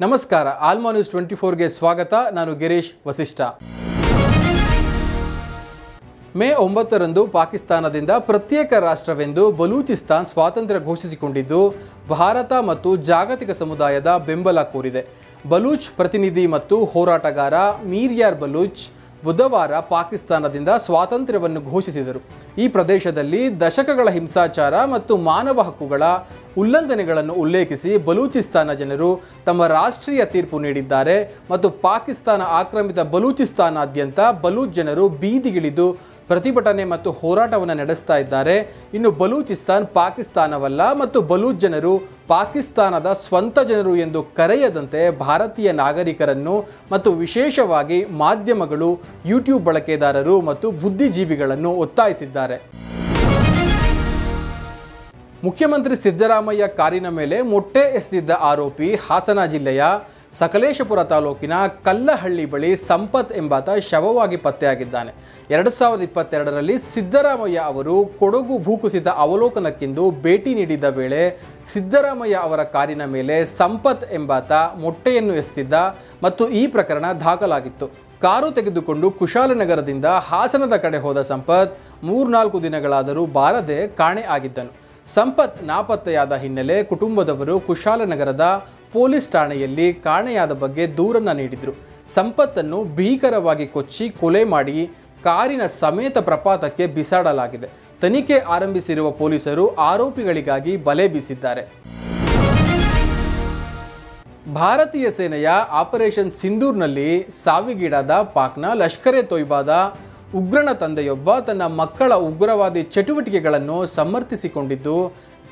ನಮಸ್ಕಾರ alma news 24 ಗೆ ಸ್ವಾಗತ. ನಾನು ಗಿರೀಶ್ ವಸಿಷ್ಠ. ಮೇ 9 ರಂದು ಪಾಕಿಸ್ತಾನದಿಂದ ಪ್ರತ್ಯೇಕ ರಾಷ್ಟ್ರವೆಂದು ಬಲೂಚಿಸ್ತಾನ್ ಸ್ವಾತಂತ್ರ್ಯ ಘೋಷಿಸಿಕೊಂಡಿದ್ದು ಭಾರತ ಮತ್ತು ಜಾಗತಿಕ ಸಮುದಾಯದ ಬೆಂಬಲ ಕೋರಿದೆ. ಬಲೂಚ್ ಪ್ರತಿನಿಧಿ ಮತ್ತು ಹೋರಾಟಗಾರ ಮೀರ್ ಬಲೂಚ್ ಬುಧವಾರ ಪಾಕಿಸ್ತಾನದಿಂದ ಸ್ವಾತಂತ್ರ್ಯವನ್ನು ಘೋಷಿಸಿದರು. ಈ ಪ್ರದೇಶದಲ್ಲಿ ದಶಕಗಳ ಹಿಂಸಾಚಾರ ಮತ್ತು ಮಾನವ ಹಕ್ಕುಗಳ ಉಲ್ಲಂಘನೆಗಳನ್ನು ಉಲ್ಲೇಖಿಸಿ ಬಲೂಚಿಸ್ತಾನ ಜನರು ತಮ್ಮ ರಾಷ್ಟ್ರೀಯ ತೀರ್ಪು ನೀಡಿದ್ದಾರೆ ಮತ್ತು ಪಾಕಿಸ್ತಾನ ಆಕ್ರಮಿತ ಬಲೂಚಿಸ್ತಾನಾದ್ಯಂತ ಬಲೂಚ್ ಜನರು ಬೀದಿಗಿಳಿದು ಪ್ರತಿಭಟನೆ ಮತ್ತು ಹೋರಾಟವನ್ನು ನಡೆಸ್ತಾ ಇದ್ದಾರೆ. ಇನ್ನು ಬಲೂಚಿಸ್ತಾನ್ ಪಾಕಿಸ್ತಾನವಲ್ಲ ಮತ್ತು ಬಲೂಚ್ ಜನರು ಪಾಕಿಸ್ತಾನದ ಸ್ವಂತ ಜನರು ಎಂದು ಕರೆಯದಂತೆ ಭಾರತೀಯ ನಾಗರಿಕರನ್ನು ಮತ್ತು ವಿಶೇಷವಾಗಿ ಮಾಧ್ಯಮಗಳು, ಯೂಟ್ಯೂಬ್ ಬಳಕೆದಾರರು ಮತ್ತು ಬುದ್ಧಿಜೀವಿಗಳನ್ನು ಒತ್ತಾಯಿಸಿದ್ದಾರೆ. ಮುಖ್ಯಮಂತ್ರಿ ಸಿದ್ದರಾಮಯ್ಯ ಕಾರಿನ ಮೇಲೆ ಮೊಟ್ಟೆ ಎಸೆದಿದ್ದ ಆರೋಪಿ ಹಾಸನ ಜಿಲ್ಲೆಯ ಸಕಲೇಶಪುರ ತಾಲೂಕಿನ ಕಲ್ಲಹಳ್ಳಿ ಬಳಿ ಸಂಪತ್ ಎಂಬಾತ ಶವವಾಗಿ ಪತ್ತೆಯಾಗಿದ್ದಾನೆ. 2022ರಲ್ಲಿ ಸಿದ್ದರಾಮಯ್ಯ ಅವರು ಕೊಡಗು ಭೂಕುಸಿತ ಅವಲೋಕನಕ್ಕೆಂದು ಭೇಟಿ ನೀಡಿದ್ದ ವೇಳೆ ಸಿದ್ದರಾಮಯ್ಯ ಅವರ ಕಾರಿನ ಮೇಲೆ ಸಂಪತ್ ಎಂಬಾತ ಮೊಟ್ಟೆಯನ್ನು ಎಸೆದಿದ್ದ ಮತ್ತು ಈ ಪ್ರಕರಣ ದಾಖಲಾಗಿತ್ತು. ಕಾರು ತೆಗೆದುಕೊಂಡು ಕುಶಾಲನಗರದಿಂದ ಹಾಸನದ ಕಡೆ ಹೋದ ಸಂಪತ್ 3-4 ದಿನಗಳಾದರೂ ಬಾರದೆ ಕಾಣೆ ಆಗಿದ್ದನು. ಸಂಪತ್ ನಾಪತ್ತೆಯಾದ ಹಿನ್ನೆಲೆ ಕುಟುಂಬದವರು ಕುಶಾಲನಗರದ ಪೊಲೀಸ್ ಠಾಣೆಯಲ್ಲಿ ಕಾಣೆಯಾದ ಬಗ್ಗೆ ದೂರನ್ನು ನೀಡಿದರು. ಸಂಪತ್ತನ್ನು ಭೀಕರವಾಗಿ ಕೊಚ್ಚಿ ಕೊಲೆ ಮಾಡಿ ಕಾರಿನ ಸಮೇತ ಪ್ರಪಾತಕ್ಕೆ ಬಿಸಾಡಲಾಗಿದೆ. ತನಿಖೆ ಆರಂಭಿಸಿರುವ ಪೊಲೀಸರು ಆರೋಪಿಗಳಿಗಾಗಿ ಬಲೆ ಬೀಸಿದ್ದಾರೆ. ಭಾರತೀಯ ಸೇನೆಯ ಆಪರೇಷನ್ ಸಿಂಧೂರ್ನಲ್ಲಿ ಸಾವಿಗೀಡಾದ ಪಾಕ್ನ ಲಷ್ಕರ್ ಎ ತೊಯ್ಬಾದ ಉಗ್ರನ ತಂದೆಯೊಬ್ಬ ತನ್ನ ಮಕ್ಕಳ ಉಗ್ರವಾದಿ ಚಟುವಟಿಕೆಗಳನ್ನು ಸಮರ್ಥಿಸಿಕೊಂಡಿದ್ದು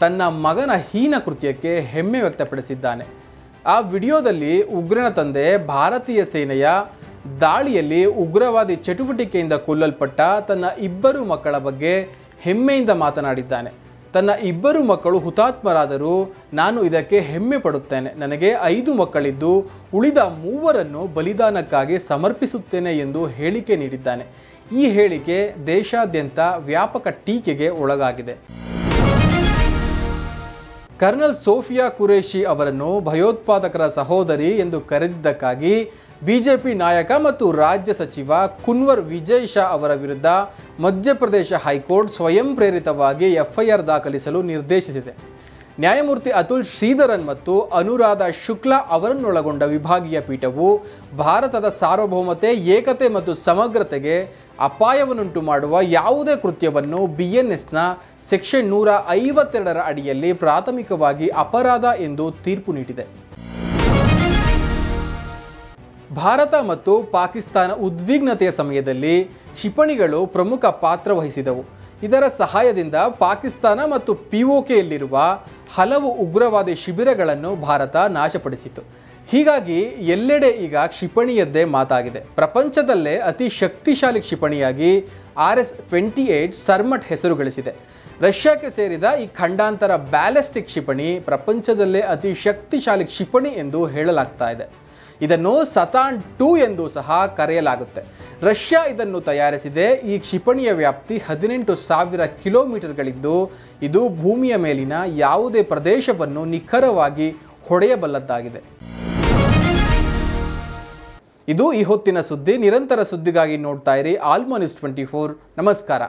ತನ್ನ ಮಗನ ಹೀನ ಕೃತ್ಯಕ್ಕೆ ಹೆಮ್ಮೆ ವ್ಯಕ್ತಪಡಿಸಿದ್ದಾನೆ. ಆ ವಿಡಿಯೋದಲ್ಲಿ ಉಗ್ರನ ತಂದೆ ಭಾರತೀಯ ಸೇನೆಯ ದಾಳಿಯಲ್ಲಿ ಉಗ್ರವಾದಿ ಚಟುವಟಿಕೆಯಿಂದ ಕೊಲ್ಲಲ್ಪಟ್ಟ ತನ್ನ 2 ಮಕ್ಕಳ ಬಗ್ಗೆ ಹೆಮ್ಮೆಯಿಂದ ಮಾತನಾಡಿದ್ದಾನೆ. ತನ್ನ 2 ಮಕ್ಕಳು ಹುತಾತ್ಮರಾದರೂ ನಾನು ಇದಕ್ಕೆ ಹೆಮ್ಮೆ ಪಡುತ್ತೇನೆ. ನನಗೆ 5 ಮಕ್ಕಳಿದ್ದು ಉಳಿದ 3ರನ್ನು ಬಲಿದಾನಕ್ಕಾಗಿ ಸಮರ್ಪಿಸುತ್ತೇನೆ ಎಂದು ಹೇಳಿಕೆ ನೀಡಿದ್ದಾನೆ. ಈ ಹೇಳಿಕೆ ದೇಶಾದ್ಯಂತ ವ್ಯಾಪಕ ಟೀಕೆಗೆ ಒಳಗಾಗಿದೆ. ಕರ್ನಲ್ ಸೋಫಿಯಾ ಕುರೇಶಿ ಅವರನ್ನು ಭಯೋತ್ಪಾದಕರ ಸಹೋದರಿ ಎಂದು ಕರೆದಿದ್ದಕ್ಕಾಗಿ ಬಿಜೆಪಿ ನಾಯಕ ಮತ್ತು ರಾಜ್ಯ ಸಚಿವ ಕುನ್ವರ್ ವಿಜಯ್ ಶಾ ಅವರ ವಿರುದ್ಧ ಮಧ್ಯಪ್ರದೇಶ ಹೈಕೋರ್ಟ್ ಸ್ವಯಂ ಪ್ರೇರಿತವಾಗಿ ಎಫ್ಐಆರ್ ದಾಖಲಿಸಲು ನಿರ್ದೇಶಿಸಿದೆ. ನ್ಯಾಯಮೂರ್ತಿ ಅತುಲ್ ಶ್ರೀಧರನ್ ಮತ್ತು ಅನುರಾಧ ಶುಕ್ಲಾ ಅವರನ್ನೊಳಗೊಂಡ ವಿಭಾಗೀಯ ಪೀಠವು ಭಾರತದ ಸಾರ್ವಭೌಮತೆ, ಏಕತೆ ಮತ್ತು ಸಮಗ್ರತೆಗೆ ಅಪಾಯವನ್ನುಂಟು ಮಾಡುವ ಯಾವುದೇ ಕೃತ್ಯವನ್ನು BNSನ ಸೆಕ್ಷನ್ 152ರ ಅಡಿಯಲ್ಲಿ ಪ್ರಾಥಮಿಕವಾಗಿ ಅಪರಾಧ ಎಂದು ತೀರ್ಪು ನೀಡಿದೆ. ಭಾರತ ಮತ್ತು ಪಾಕಿಸ್ತಾನ ಉದ್ವಿಗ್ನತೆಯ ಸಮಯದಲ್ಲಿ ಕ್ಷಿಪಣಿಗಳು ಪ್ರಮುಖ ಪಾತ್ರ ವಹಿಸಿದವು. ಇದರ ಸಹಾಯದಿಂದ ಪಾಕಿಸ್ತಾನ ಮತ್ತು POKಯಲ್ಲಿರುವ ಹಲವು ಉಗ್ರವಾದಿ ಶಿಬಿರಗಳನ್ನು ಭಾರತ ನಾಶಪಡಿಸಿತು. ಹೀಗಾಗಿ ಎಲ್ಲೆಡೆ ಈಗ ಕ್ಷಿಪಣಿಯದ್ದೇ ಮಾತಾಗಿದೆ. ಪ್ರಪಂಚದಲ್ಲೇ ಅತಿ ಶಕ್ತಿಶಾಲಿ ಕ್ಷಿಪಣಿಯಾಗಿ RS-28 ಸರ್ಮಟ್ ಹೆಸರು ಗಳಿಸಿದೆ. ರಷ್ಯಾಕ್ಕೆ ಸೇರಿದ ಈ ಖಂಡಾಂತರ ಬ್ಯಾಲಿಸ್ಟಿಕ್ ಕ್ಷಿಪಣಿ ಪ್ರಪಂಚದಲ್ಲೇ ಅತಿ ಶಕ್ತಿಶಾಲಿ ಕ್ಷಿಪಣಿ ಎಂದು ಹೇಳಲಾಗ್ತಾ ಇದೆ. ಇದನ್ನು ಸತಾನ್ 2 ಎಂದು ಸಹ ಕರೆಯಲಾಗುತ್ತೆ. ರಷ್ಯಾ ಇದನ್ನು ತಯಾರಿಸಿದೆ. ಈ ಕ್ಷಿಪಣಿಯ ವ್ಯಾಪ್ತಿ 18,000 ಕಿಲೋಮೀಟರ್ಗಳಿದ್ದು ಇದು ಭೂಮಿಯ ಮೇಲಿನ ಯಾವುದೇ ಪ್ರದೇಶವನ್ನು ನಿಖರವಾಗಿ ಹೊಡೆಯಬಲ್ಲದ್ದಾಗಿದೆ. ಇದು ಈ ಹೊತ್ತಿನ ಸುದ್ದಿ. ನಿರಂತರ ಸುದ್ದಿಗಾಗಿ ನೋಡ್ತಾ ಇರಿ ಆಲ್ಮಾ ನ್ಯೂಸ್ 24. ನಮಸ್ಕಾರ.